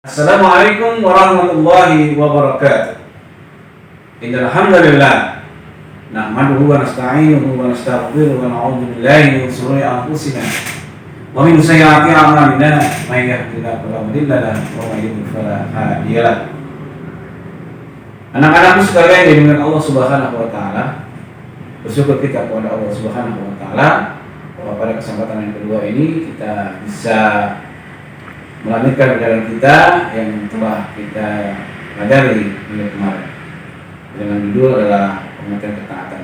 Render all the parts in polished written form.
Assalamualaikum warahmatullahi wabarakatuh. Innal hamdalillah nahmaduhu wa nasta'inuhu wa nastaghfiruhu wa na'udzu billahi min shururi anfusina wa min sayyiati a'malina may yahdihillahu fala mudilla lahu wa may yudlil fala hadiya lahu. Anak-anakku sekalian yang dimuliakan Allah Subhanahu wa taala, bersyukur kita kepada Allah Subhanahu wa taala bahwa pada kesempatan yang kedua ini kita bisa melanjutkan pelajaran kita yang telah kita pelajari minggu kemarin dengan judul adalah pengertian ketaatan.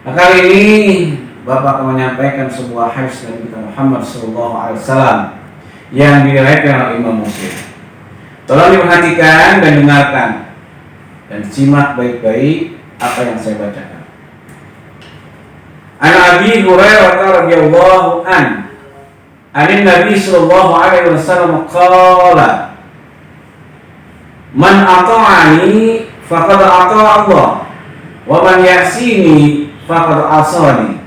Nah, kali ini Bapak akan menyampaikan sebuah hadis dari kita Muhammad SAW yang diriwayatkan oleh Imam Muslim. Tolong diperhatikan dan dengarkan dan simak baik-baik apa yang saya bacakan. An Abi Hurairah radhiyallahu anhu Anin Nabi sallallahu alaihi wasallam qala man ata'ani faqad ata'a Allah wa man ya'sini faqad asani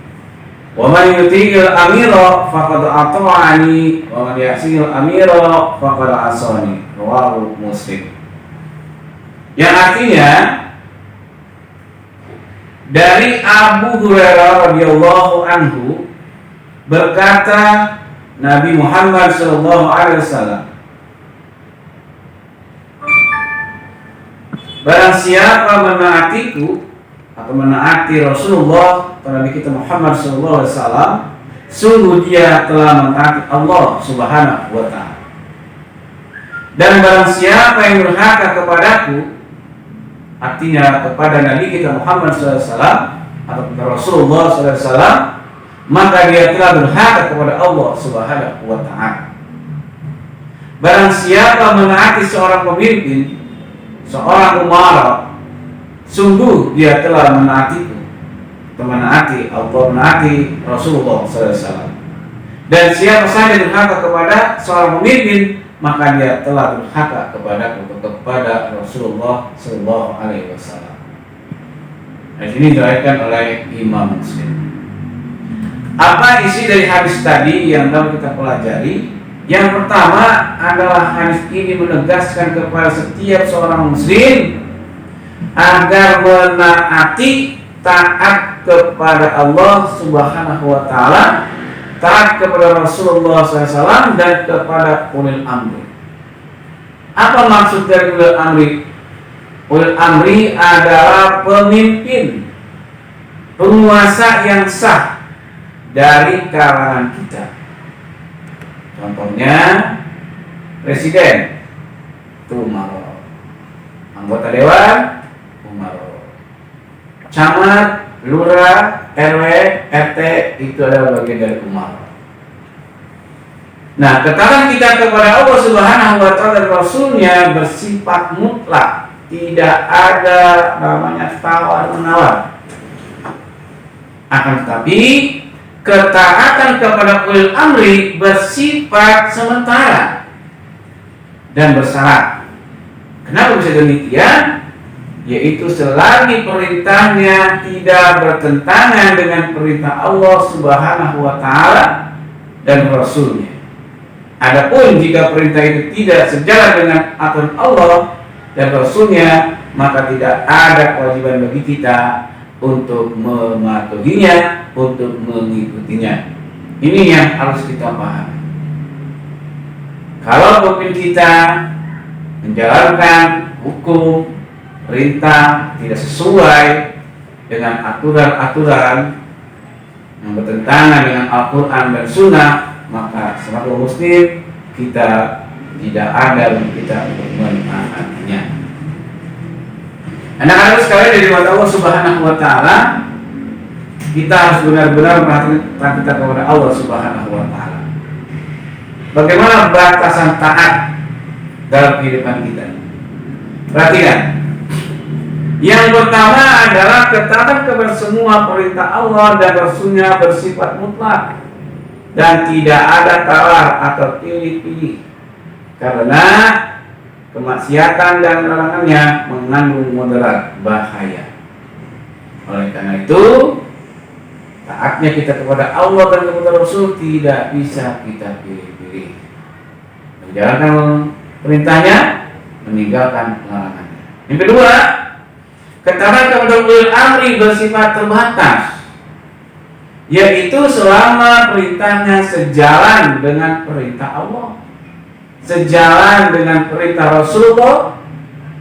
wa man yuti'il amira faqad ata'ani wa man ya'sil amira faqad asani. Rawahu Muslim. Yang artinya dari Abu Hurairah radhiyallahu anhu berkata Nabi Muhammad SAW, barang siapa menaatiku atau menaati Rasulullah atau Nabi kita Muhammad SAW, sungguh dia telah mentaati Allah Subhanahu wa taala. Dan barang siapa yang durhaka kepadaku, artinya kepada Nabi kita Muhammad SAW atau kepada Rasulullah SAW, maka dia telah durhaka kepada Allah Subhanahu wa taala. Barang siapa menaati seorang pemimpin, seorang umara, sungguh dia telah menaatiku, menaati Allah, menaati Rasulullah SAW. Dan siapa saja durhaka kepada seorang pemimpin, maka dia telah durhaka kepada Rasulullah SAW. Nah, ini diriwayatkan oleh Imam Muslim. Apa isi dari hadis tadi yang dapat kita pelajari? Yang pertama adalah hadis ini menegaskan kepada setiap seorang muslim agar menaati, taat kepada Allah Subhanahu wa taala, taat kepada Rasulullah SAW dan kepada ulil amri. Apa maksud dari ulil amri? Ulil amri adalah pemimpin, penguasa yang sah dari kalangan kita. Contohnya presiden itu umaro, anggota dewan umaro, camat, lurah, RW, RT itu adalah bagian dari umaro. Nah, ketaatan kita kepada Allah Subhanahu wa taala dan Rasulnya bersifat mutlak, tidak ada namanya tawar menawar. Akan tetapi ketaatan kepada ulil amri bersifat sementara dan bersyarat. Kenapa bisa demikian? Yaitu selagi perintahnya tidak bertentangan dengan perintah Allah Subhanahu wa taala dan Rasulnya. Adapun jika perintah itu tidak sejalan dengan aturan Allah dan Rasulnya, maka tidak ada kewajiban bagi kita untuk mematuhinya, untuk mengikutinya. Ini yang harus kita pahami. Kalau pemimpin kita menjalankan hukum, perintah tidak sesuai dengan aturan-aturan yang bertentangan dengan Al-Quran dan Sunnah, maka sebagai muslim kita tidak ada kita untuk menaatinya. Anak-anak sekalian dari Allah Subhanahu wa taala, kita harus benar-benar perhatikan kita kepada Allah Subhanahu wa taala. Bagaimana batasan taat dalam kehidupan kita? Perhatikan. Yang pertama adalah ketaatan kepada semua perintah Allah dan Rasulnya bersifat mutlak dan tidak ada tawar atau pilih-pilih, karena kemaksiatan dan larangannya mengandung mudarat bahaya. Oleh karena itu, taatnya kita kepada Allah dan kepada Rasul tidak bisa kita pilih-pilih. Menjalankan perintahnya, meninggalkan larangannya. Yang kedua, ketaatan kepada ulil amri bersifat terbatas, yaitu selama perintahnya sejalan dengan perintah Allah, sejalan dengan perintah Rasulullah.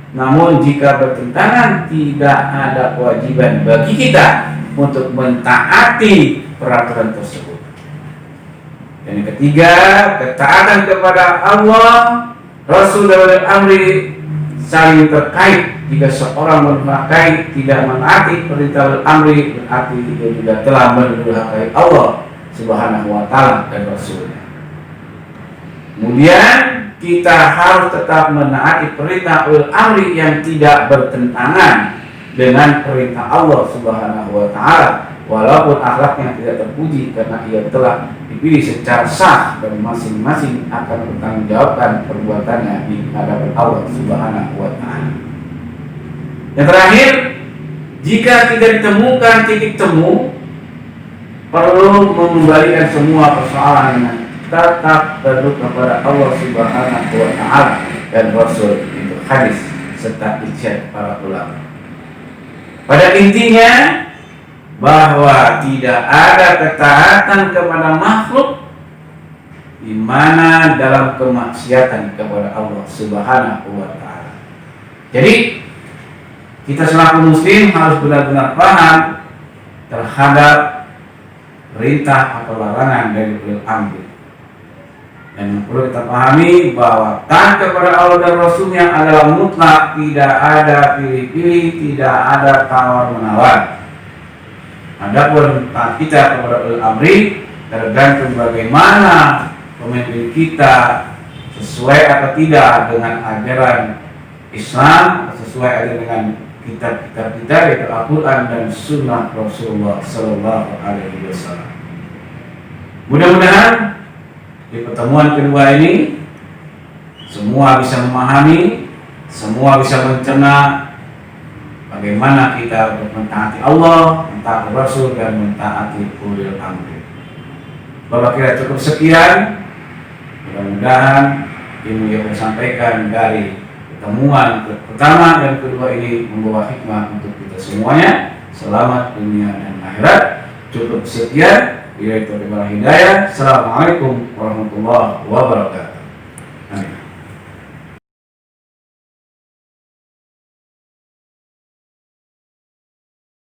Namun jika bertentangan, tidak ada kewajiban bagi kita untuk mentaati peraturan tersebut. Dan yang ketiga, ketaatan kepada Allah, Rasul dan ulil amri saling terkait. Jika seorang memakai tidak menaati perintah ulil amri, berarti dia juga telah mendurhakai Allah Subhanahu wa taala dan Rasulnya. Kemudian kita harus tetap menaati perintah ulil amri yang tidak bertentangan dengan perintah Allah Subhanahu wa taala, walaupun akhlaknya tidak terpuji karena ia telah dipilih secara sah dan masing-masing akan bertanggungjawabkan perbuatannya di hadapan Allah Subhanahu wa taala. Yang terakhir, jika tidak ditemukan titik temu, perlu mengembalikan semua persoalan dengan tetap tunduk kepada Allah Subhanahu wa taala dan Rasul, itu hadis serta ijtihad para ulama. Pada intinya bahwa tidak ada ketaatan kepada makhluk di mana dalam kemaksiatan kepada Allah Subhanahu wa taala. Jadi kita selaku muslim harus benar-benar paham terhadap perintah atau larangan dari ulil amri. Dan perlu kita pahami bahwa taat kepada Allah dan Rasulnya adalah mutlak, tidak ada pilih-pilih, tidak ada tawar-menawar. Adapun taat kita kepada ulil amri tergantung bagaimana pemimpin kita sesuai atau tidak dengan ajaran Islam, sesuai dengan kitab-kitab kita, yaitu Al-Quran dan Sunnah Rasulullah Sallallahu Alaihi Wasallam. Mudah-mudahan di pertemuan kedua ini semua bisa memahami, semua bisa mencerna bagaimana kita mentaati Allah, mentaati Rasul, dan mentaati ulil amri. Bapak kira cukup sekian. Mudah-mudahan ilmu yang saya sampaikan dari pertemuan pertama dan kedua ini membawa hikmah untuk kita semuanya. Selamat dunia dan akhirat. Cukup sekian. Hidayah. Assalamualaikum warahmatullahi wabarakatuh. Amin.